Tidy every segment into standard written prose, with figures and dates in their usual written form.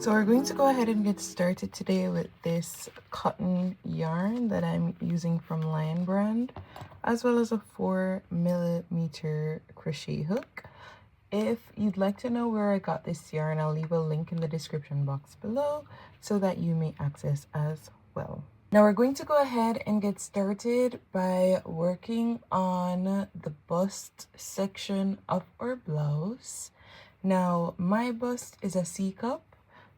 So we're going to go ahead and get started today with this cotton yarn that I'm using from Lion Brand, as well as a 4mm crochet hook. If you'd like to know where I got this yarn, I'll leave a link in the description box below so that you may access as well. Now we're going to go ahead and get started by working on the bust section of our blouse. Now my bust is a C cup,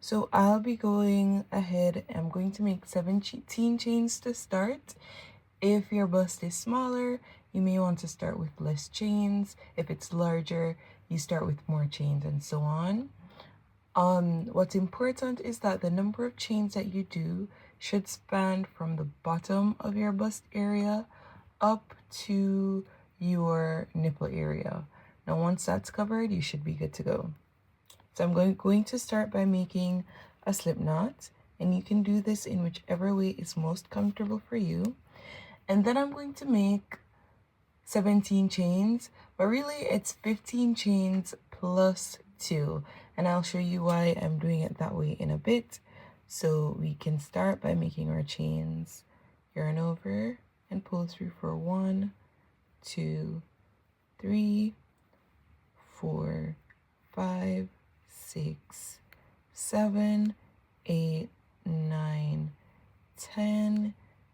so I'll be going ahead. I'm going to make 17 chains to start. If your bust is smaller, you may want to start with less chains. If it's larger, you start with more chains, and so on. What's important is that the number of chains that you do should span from the bottom of your bust area up to your nipple area. Now once that's covered, you should be good to go. So I'm going to start by making a slip knot, and you can do this in whichever way is most comfortable for you. And then I'm going to make 17 chains, but really it's 15 chains plus 2, and I'll show you why I'm doing it that way in a bit. So we can start by making our chains, yarn over and pull through for 1, 2, 3, 4, 5, 6, 7, 8, 9, 10,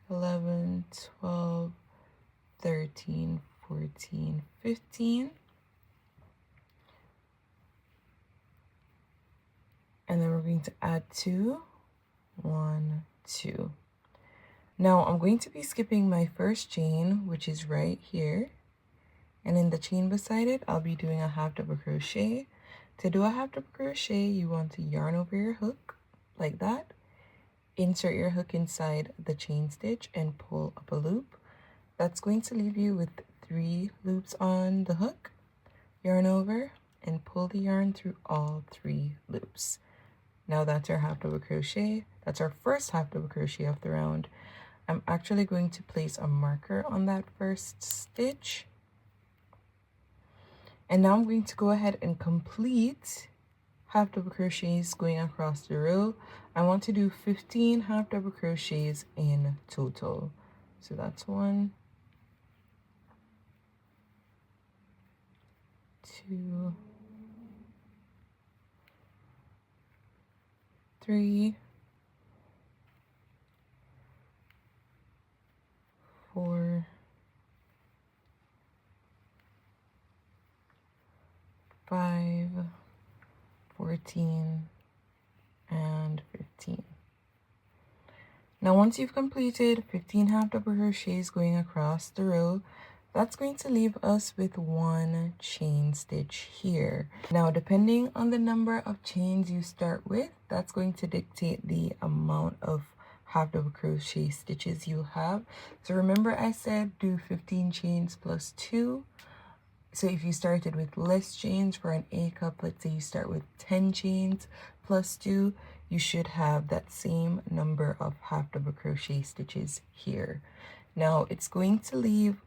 11, 12, 13, 14, 15. And then we're going to add 2, 1, 2. Now I'm going to be skipping my first chain, which is right here. And in the chain beside it, I'll be doing a half double crochet. To do a half double crochet, you want to yarn over your hook like that. Insert your hook inside the chain stitch and pull up a loop. That's going to leave you with 3 loops on the hook. Yarn over and pull the yarn through all 3 loops. Now that's our half double crochet. That's our first half double crochet of the round. I'm actually going to place a marker on that first stitch. And now I'm going to go ahead and complete half double crochets going across the row. I want to do 15 half double crochets in total. So that's 1, 2, 3, 4, 5, 14, and 15. Now once you've completed 15 half double crochets going across the row, that's going to leave us with 1 chain stitch here. Now depending on the number of chains you start with, that's going to dictate the amount of half double crochet stitches you have. So remember I said do 15 chains plus 2. So if you started with less chains for an A cup, let's say you start with 10 chains plus 2, you should have that same number of half double crochet stitches here. Now it's going to leave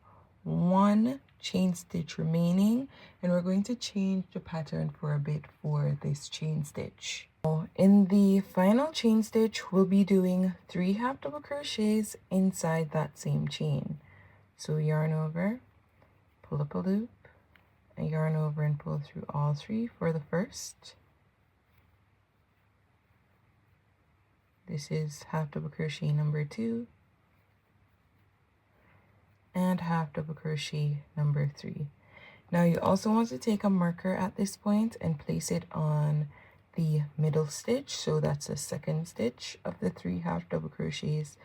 1 chain stitch remaining, and we're going to change the pattern for a bit for this chain stitch. Now, in the final chain stitch, we'll be doing 3 half double crochets inside that same chain. So yarn over, pull up a loop, and yarn over and pull through all 3 for the first. This is half double crochet number 2 and half double crochet number 3. Now you also want to take a marker at this point and place it on the middle stitch, so that's the second stitch of the 3 half double crochets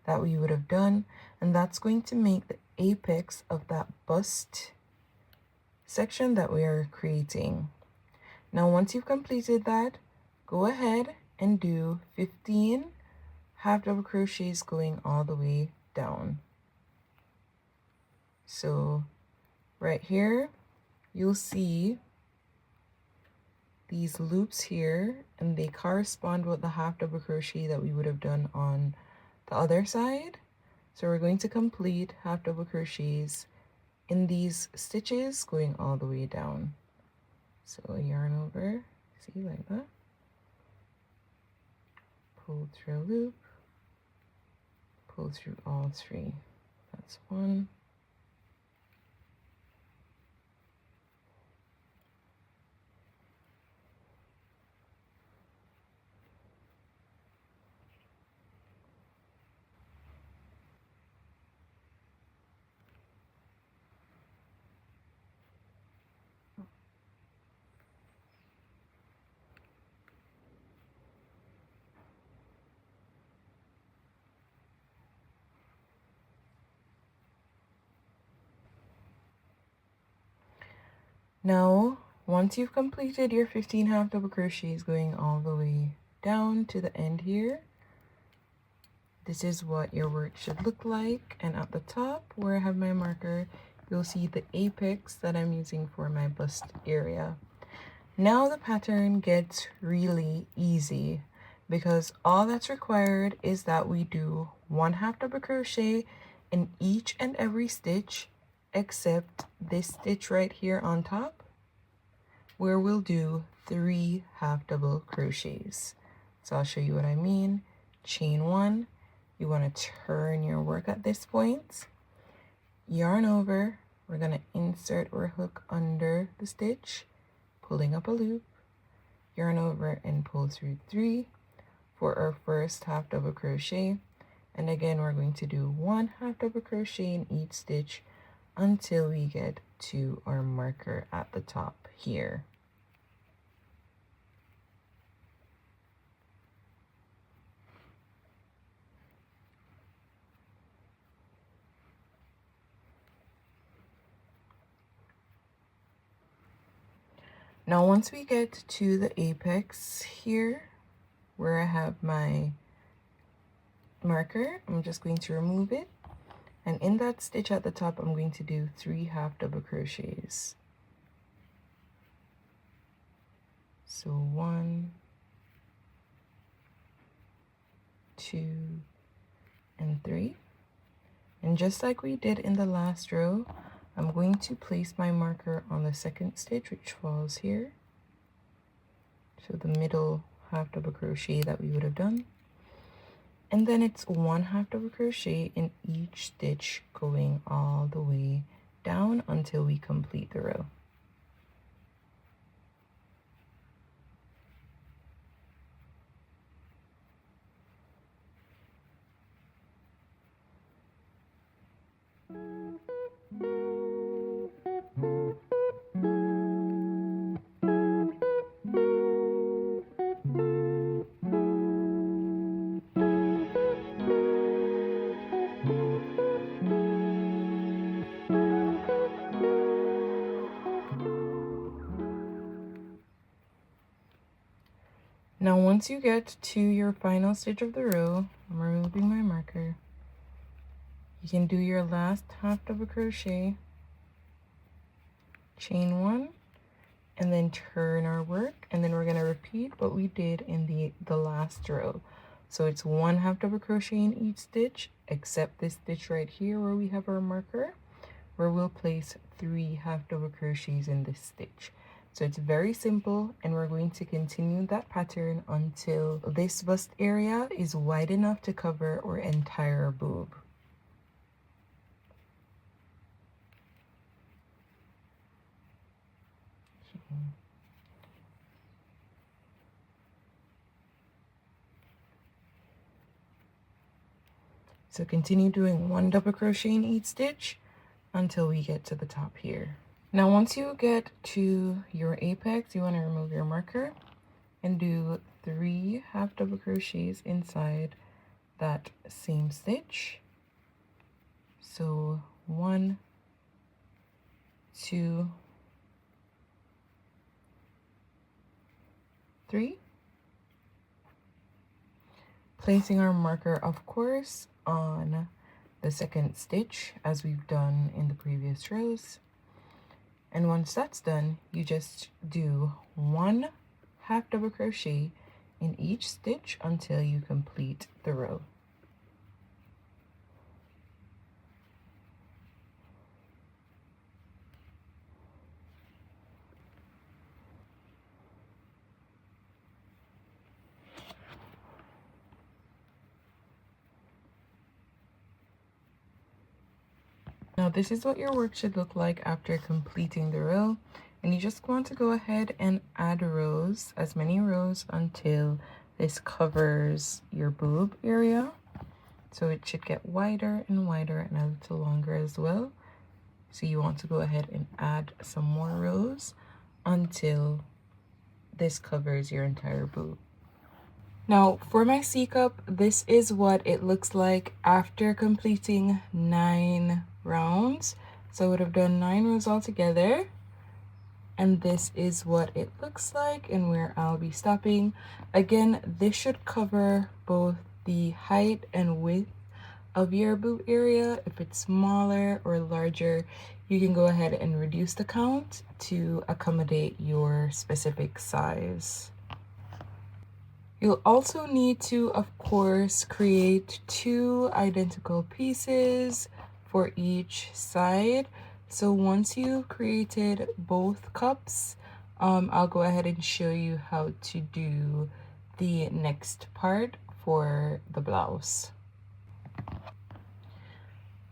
that we would have done, and that's going to make the apex of that bust section that we are creating. Now once you've completed that, go ahead and do 15 half double crochets going all the way down. So right here you'll see these loops here, and they correspond with the half double crochet that we would have done on the other side. So we're going to complete half double crochets in these stitches going all the way down. So yarn over, see, like that. pull through a loop, pull through all three. That's one. Now, once you've completed your 15 half double crochets going all the way down to the end here, this is what your work should look like. And at the top where I have my marker, you'll see the apex that I'm using for my bust area. Now the pattern gets really easy because all that's required is that we do 1 half double crochet in each and every stitch except this stitch right here on top, where we'll do 3 half double crochets. So I'll show you what I mean. Chain 1, you want to turn your work at this point, yarn over, we're going to insert or hook under the stitch, pulling up a loop, yarn over and pull through 3 for our first half double crochet. And again, we're going to do 1 half double crochet in each stitch until we get to our marker at the top here. Now once we get to the apex here where I have my marker, I'm just going to remove it, and in that stitch at the top I'm going to do 3 half double crochets. So 1, 2, and 3. And just like we did in the last row, I'm going to place my marker on the second stitch, which falls here, so the middle half double crochet that we would have done. And then it's 1 half double crochet in each stitch going all the way down until we complete the row. Now once you get to your final stitch of the row, I'm removing my marker. You can do your last half double crochet, chain 1, and then turn our work, and then we're going to repeat what we did in the last row. So it's 1 half double crochet in each stitch except this stitch right here where we have our marker, where we'll place 3 half double crochets in this stitch. So it's very simple, and we're going to continue that pattern until this bust area is wide enough to cover our entire boob. So continue doing 1 double crochet in each stitch until we get to the top here. Now once you get to your apex, you want to remove your marker and do 3 half double crochets inside that same stitch. So 1, 2, 3. Placing our marker, of course, on the second stitch as we've done in the previous rows. And once that's done, you just do 1 half double crochet in each stitch until you complete the row. Now this is what your work should look like after completing the row, and you just want to go ahead and add rows, as many rows until this covers your boob area. So it should get wider and wider and a little longer as well. So you want to go ahead and add some more rows until this covers your entire boob. Now for my C cup, this is what it looks like after completing 9 rounds. So I would have done 9 rows altogether, and this is what it looks like and where I'll be stopping. Again, this should cover both the height and width of your boob area. If it's smaller or larger, you can go ahead and reduce the count to accommodate your specific size. You'll also need to, of course, create 2 identical pieces for each side. So once you've created both cups, I'll go ahead and show you how to do the next part for the blouse.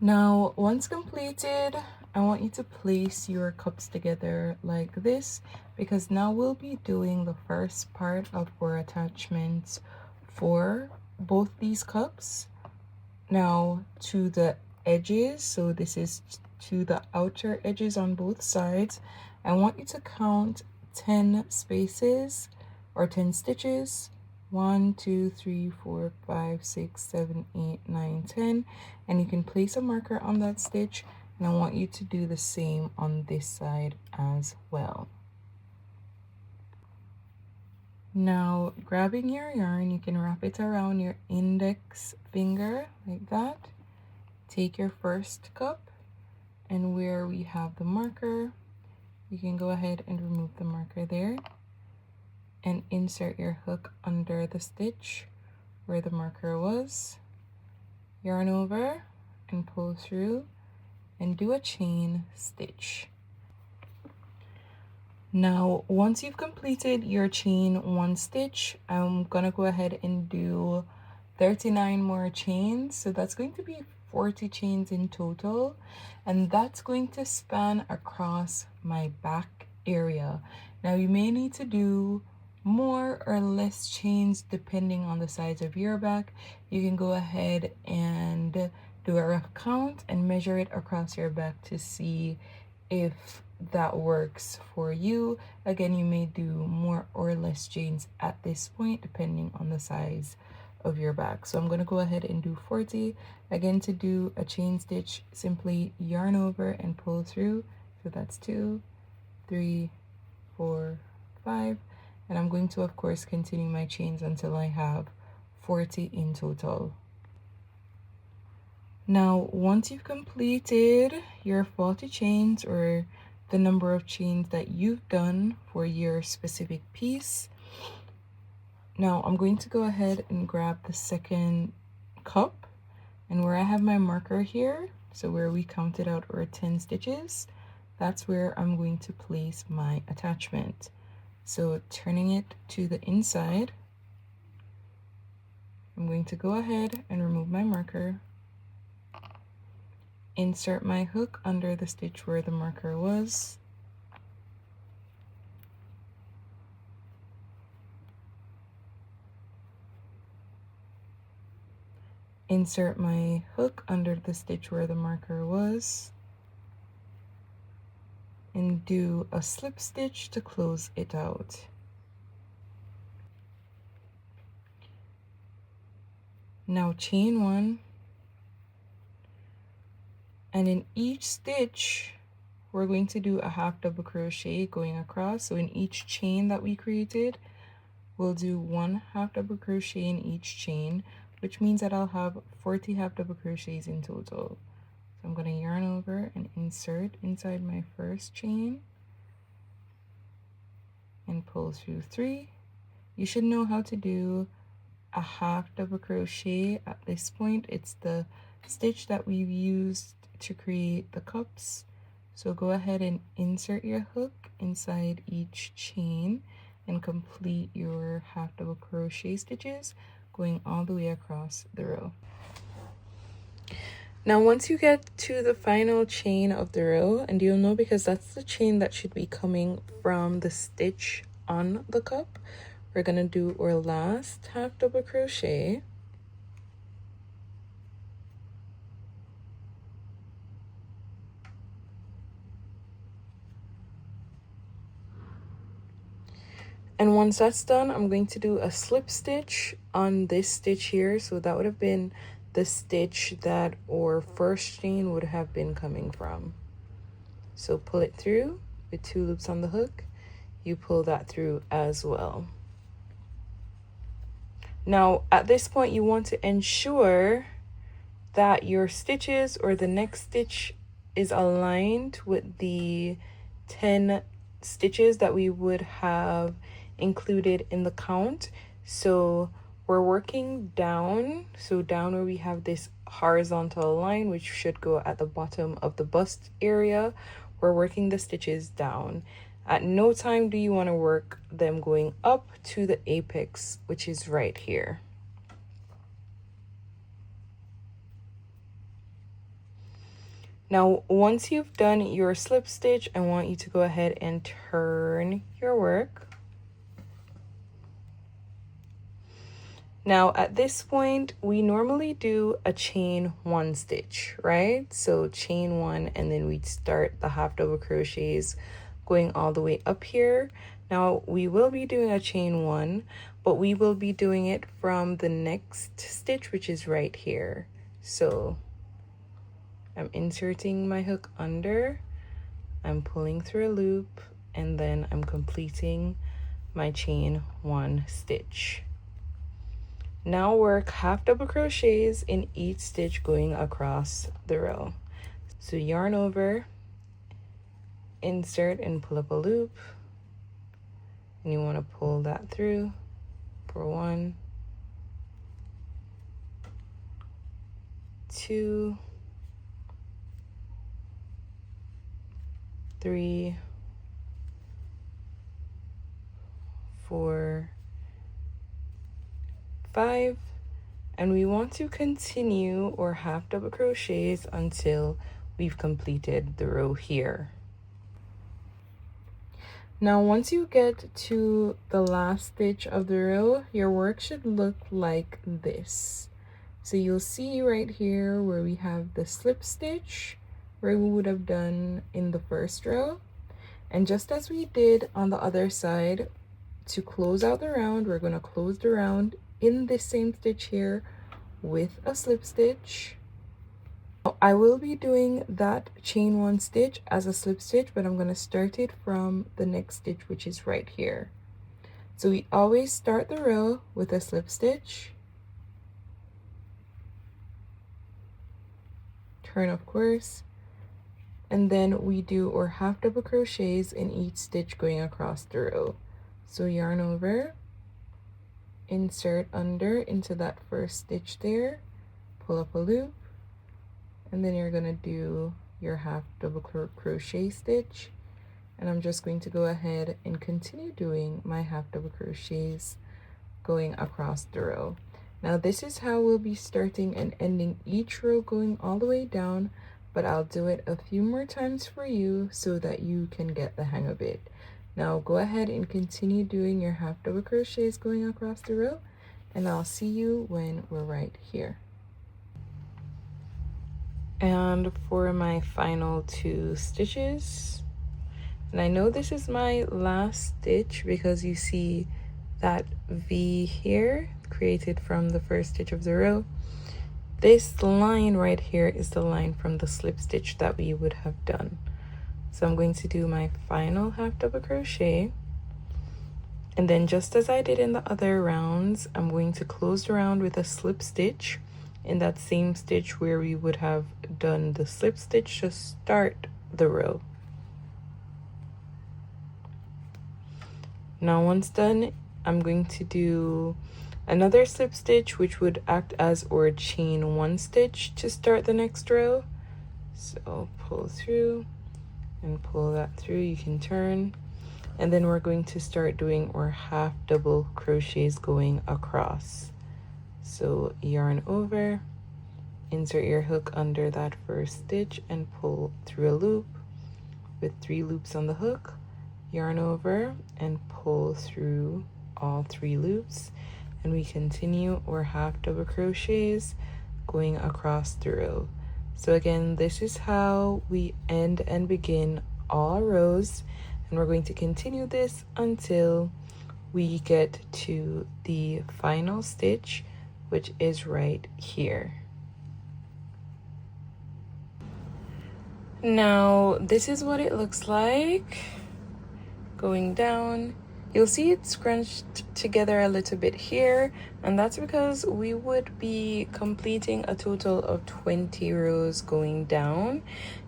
Now, once completed, I want you to place your cups together like this, because now we'll be doing the first part of our attachments for both these cups. Now to the edges, so this is to the outer edges on both sides, I want you to count 10 spaces or 10 stitches. 1, 2, 3, 4, 5, 6, 7, 8, 9, 10, and you can place a marker on that stitch, and I want you to do the same on this side as well. Now, grabbing your yarn, you can wrap it around your index finger like that. Take your first cup, and where we have the marker, you can go ahead and remove the marker there and insert your hook under the stitch where the marker was. Yarn over and pull through and do a chain stitch. Now, once you've completed your chain 1 stitch, I'm gonna go ahead and do 39 more chains. So that's going to be 40 chains in total, and that's going to span across my back area. Now you may need to do more or less chains depending on the size of your back. You can go ahead and do a rough count and measure it across your back to see if that works for you. Again, you may do more or less chains at this point depending on the size of your back. So I'm going to go ahead and do 40. Again, to do a chain stitch, simply yarn over and pull through. So that's 2, 3, 4, 5, and I'm going to, of course, continue my chains until I have 40 in total. Now, once you've completed your 40 chains, or the number of chains that you've done for your specific piece, now I'm going to go ahead and grab the second cup, and where I have my marker here, so where we counted out our 10 stitches, that's where I'm going to place my attachment. So turning it to the inside, I'm going to go ahead and remove my marker, insert my hook under the stitch where the marker was, insert my hook under the stitch where the marker was, and do a slip stitch to close it out. Now chain 1, and in each stitch we're going to do a half double crochet going across. So in each chain that we created, we'll do 1 half double crochet in each chain, which means that I'll have 40 half double crochets in total. So I'm going to yarn over and insert inside my first chain and pull through 3. You should know how to do a half double crochet at this point. It's the stitch that we've used to create the cups. So go ahead and insert your hook inside each chain and complete your half double crochet stitches going all the way across the row. Now once you get to the final chain of the row, and you'll know because that's the chain that should be coming from the stitch on the cup, we're gonna do our last half double crochet. And once that's done, I'm going to do a slip stitch on this stitch here. So that would have been the stitch that our first chain would have been coming from. So pull it through with 2 loops on the hook. You pull that through as well. Now at this point, you want to ensure that your stitches or the next stitch is aligned with the 10 stitches that we would have included in the count. So we're working down, so down where we have this horizontal line which should go at the bottom of the bust area, we're working the stitches down. At no time do you want to work them going up to the apex, which is right here. Now, once you've done your slip stitch, I want you to go ahead and turn your work. Now, at this point, we normally do a chain 1 stitch, right? So chain 1, and then we'd start the half double crochets going all the way up here. Now, we will be doing a chain 1, but we will be doing it from the next stitch, which is right here. So I'm inserting my hook under, I'm pulling through a loop, and then I'm completing my chain 1 stitch. Now work half double crochets in each stitch going across the row. So yarn over, insert and pull up a loop, and you want to pull that through for 1, 2, 3, 4, 5, and we want to continue or half double crochets until we've completed the row here. Now once you get to the last stitch of the row, your work should look like this. So you'll see right here where we have the slip stitch where we would have done in the first row, and just as we did on the other side, to close out the round, we're going to close the round in this same stitch here with a slip stitch. I will be doing that chain 1 stitch as a slip stitch, but I'm going to start it from the next stitch, which is right here. So we always start the row with a slip stitch, turn of course, and then we do our half double crochets in each stitch going across the row. So yarn over, insert under into that first stitch there, pull up a loop, and then you're going to do your half double crochet stitch, and I'm just going to go ahead and continue doing my half double crochets going across the row. Now this is how we'll be starting and ending each row going all the way down, but I'll do it a few more times for you so that you can get the hang of it. Now go ahead and continue doing your half double crochets going across the row, and I'll see you when we're right here. And for my final 2 stitches, and I know this is my last stitch because you see that V here created from the first stitch of the row. This line right here is the line from the slip stitch that we would have done. So I'm going to do my final half double crochet, and then just as I did in the other rounds, I'm going to close the round with a slip stitch in that same stitch where we would have done the slip stitch to start the row. Now once done, I'm going to do another slip stitch which would act as our chain 1 stitch to start the next row. So pull through and pull that through, you can turn, and then we're going to start doing our half double crochets going across. So yarn over, insert your hook under that first stitch and pull through a loop with 3 loops on the hook, yarn over and pull through all 3 loops, and we continue our half double crochets going across the row. So again, this is how we end and begin all rows, and we're going to continue this until we get to the final stitch, which is right here. Now this is what it looks like going down. You'll see it scrunched together a little bit here, and that's because we would be completing a total of 20 rows going down.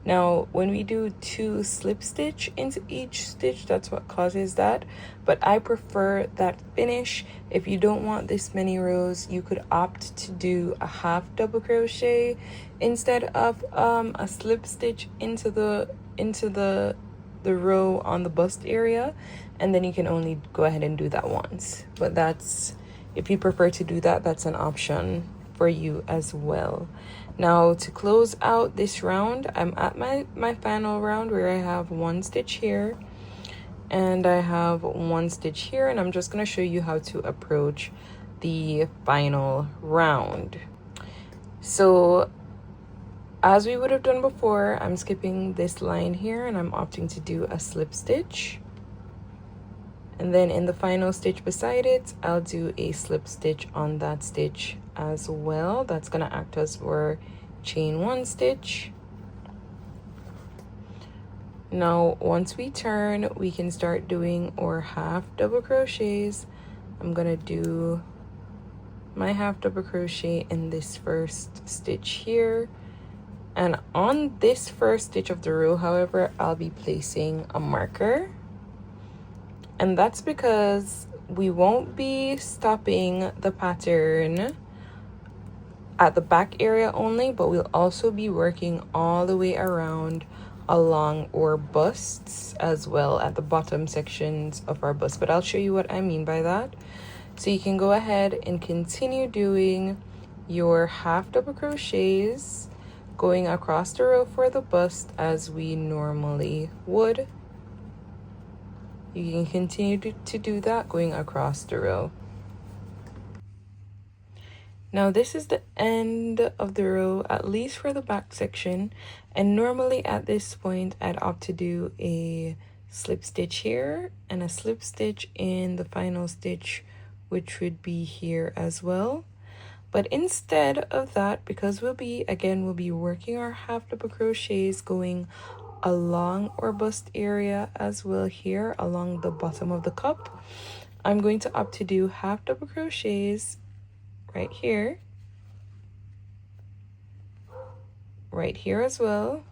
Now when we do 2 slip stitch into each stitch, that's what causes that, but I prefer that finish. If you don't want this many rows, you could opt to do a half double crochet instead of a slip stitch into the row on the bust area, and then you can only go ahead and do that once. But that's, if you prefer to do that, that's an option for you as well. Now to close out this round, I'm at my final round where I have 1 stitch here and I have 1 stitch here, and I'm just going to show you how to approach the final round. So as we would have done before, I'm skipping this line here and I'm opting to do a slip stitch. And then in the final stitch beside it, I'll do a slip stitch on that stitch as well. That's gonna act as our chain 1 stitch. Now, once we turn, we can start doing our half double crochets. I'm gonna do my half double crochet in this first stitch here. And on this first stitch of the row, however, I'll be placing a marker. And that's because we won't be stopping the pattern at the back area only, but we'll also be working all the way around along our busts as well at the bottom sections of our bust. But I'll show you what I mean by that. So you can go ahead and continue doing your half double crochets going across the row for the bust as we normally would. You can continue to do that going across the row. Now this is the end of the row, at least for the back section, and normally at this point I'd opt to do a slip stitch here and a slip stitch in the final stitch, which would be here as well. But instead of that, because we'll be working our half double crochets going along our bust area as well here along the bottom of the cup, I'm going to opt to do half double crochets right here as well,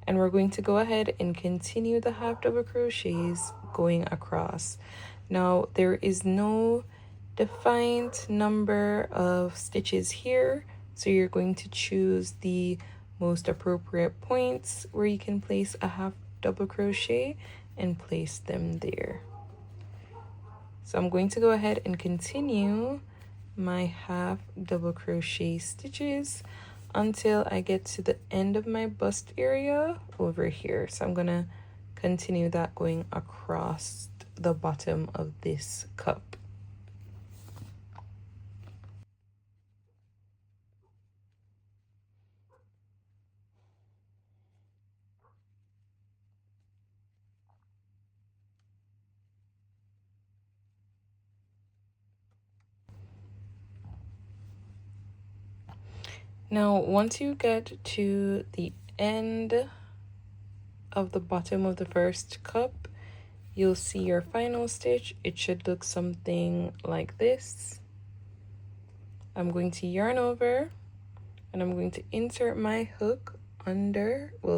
and we're going to go ahead and continue the half double crochets going across. Now there is no defined number of stitches here, so you're going to choose the most appropriate points where you can place a half double crochet and place them there. So I'm going to go ahead and continue my half double crochet stitches until I get to the end of my bust area over here. So I'm gonna continue that going across the bottom of this cup. Now, once you get to the end of the bottom of the first cup, you'll see your final stitch. It should look something like this. I'm going to yarn over and I'm going to insert my hook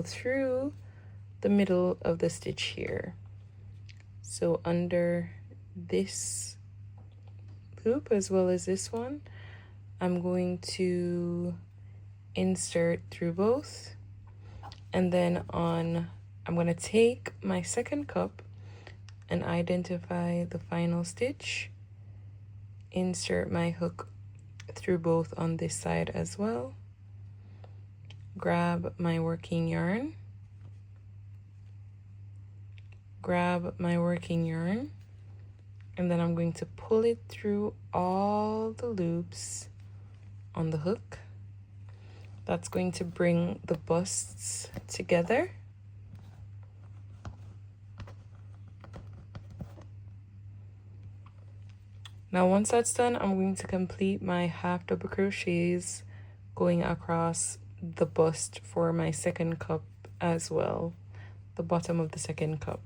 through the middle of the stitch here. So under this loop as well as this one, I'm going to insert through both, and then I'm going to take my second cup and identify the final stitch, insert my hook through both on this side as well. Grab my working yarn, and then I'm going to pull it through all the loops on the hook. That's going to bring the busts together. Now once that's done, I'm going to complete my half double crochets going across the bust for my second cup as well, the bottom of the second cup.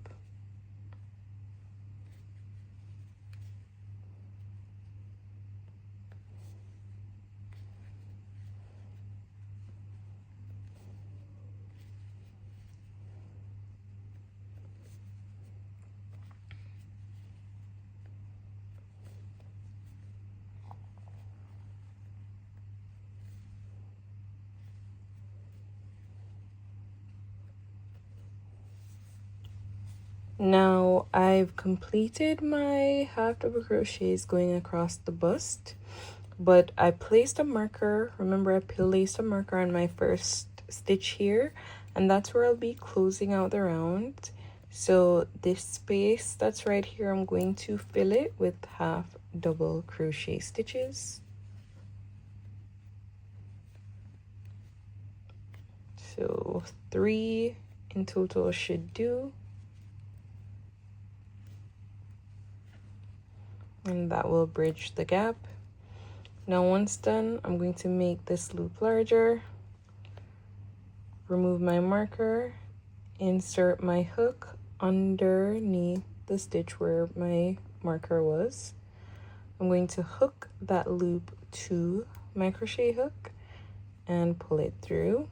Now I've completed my half double crochets going across the bust, but I placed a marker. Remember, I placed a marker on my first stitch here, and that's where I'll be closing out the round. So this space that's right here, I'm going to fill it with half double crochet stitches. So 3 in total should do. And that will bridge the gap. Now once done, I'm going to make this loop larger, remove my marker, insert my hook underneath the stitch where my marker was. I'm going to hook that loop to my crochet hook and pull it through,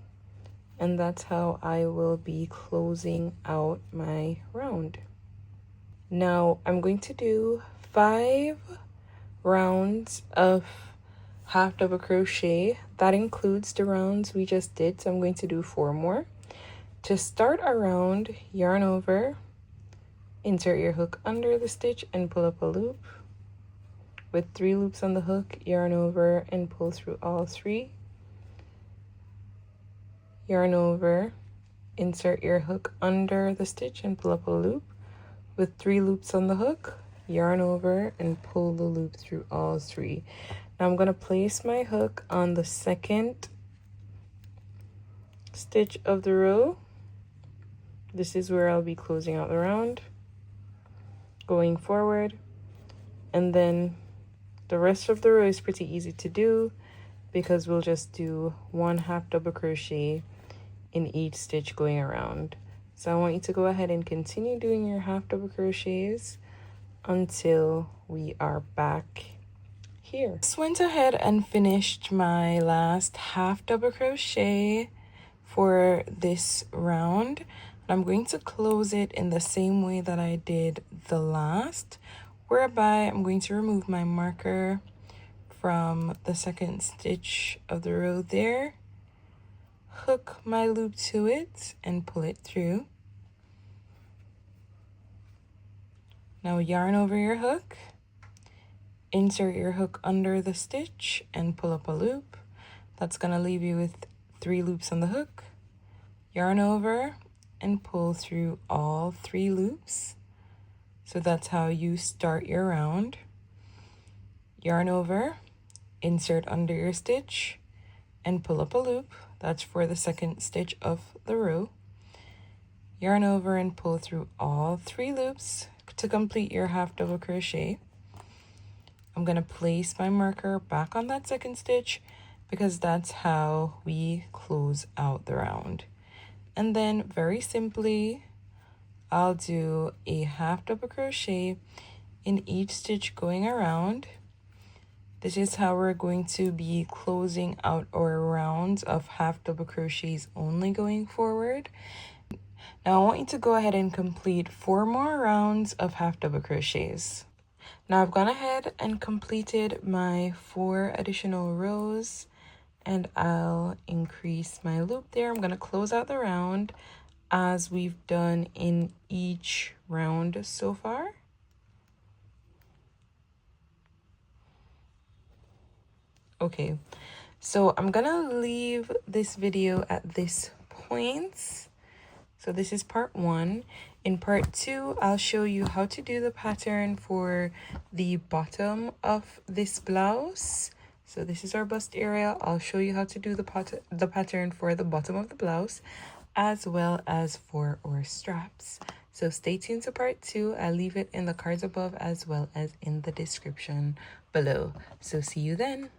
and that's how I will be closing out my round. Now I'm going to do 5 rounds of half double crochet. That includes the rounds we just did, so I'm going to do 4 more. To start a round, yarn over, insert your hook under the stitch and pull up a loop. With 3 loops on the hook, yarn over and pull through all 3. Yarn over, insert your hook under the stitch and pull up a loop. With 3 loops on the hook, yarn over and pull the loop through all 3. Now I'm going to place my hook on the second stitch of the row. This is where I'll be closing out the round, going forward, and then the rest of the row is pretty easy to do because we'll just do 1 half double crochet in each stitch going around. So I want you to go ahead and continue doing your half double crochets until we are back here. Just went ahead and finished my last half double crochet for this round. I'm going to close it in the same way that I did the last, whereby I'm going to remove my marker from the second stitch of the row there, hook my loop to it and pull it through. Now yarn over your hook, insert your hook under the stitch and pull up a loop. That's going to leave you with 3 loops on the hook. Yarn over and pull through all 3 loops. So that's how you start your round. Yarn over, insert under your stitch and pull up a loop. That's for the second stitch of the row. Yarn over and pull through all 3 loops to complete your half double crochet. I'm going to place my marker back on that second stitch because that's how we close out the round. And then very simply, I'll do a half double crochet in each stitch going around. This is how we're going to be closing out our rounds of half double crochets only going forward. Now I want you to go ahead and complete 4 more rounds of half double crochets. Now I've gone ahead and completed my 4 additional rows, and I'll increase my loop there. I'm going to close out the round as we've done in each round so far. Okay, so I'm gonna leave this video at this point. So this is part 1. In part 2, I'll show you how to do the pattern for the bottom of this blouse. So this is our bust area. I'll show you how to do the pattern for the bottom of the blouse, as well as for our straps. So stay tuned to part 2. I'll leave it in the cards above as well as in the description below. So see you then.